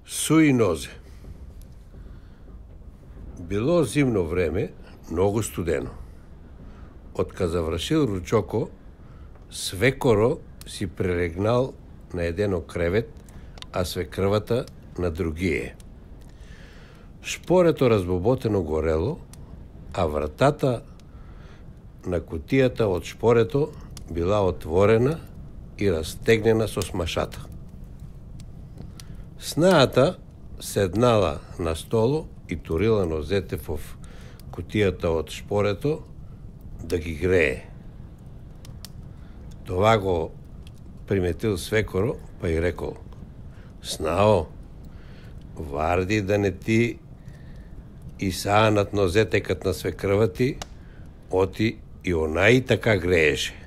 Суи нозе. Било зимно време, много студено. Отка завршил ручоко, свекоро си прилегнал на едено кревет, а свекрвата на другие. Шпорето разбоботено горело, а вратата на кутијата од шпорето била отворена и растегнена со смашата. Снаата седнала на столо и турила нозете во кутијата од шпорето да ги грее. Това го приметил свекоро, па и рекол: "Снао, варди да не ти исаанат нозете кат на свекрва ти, оти и она и така грееше."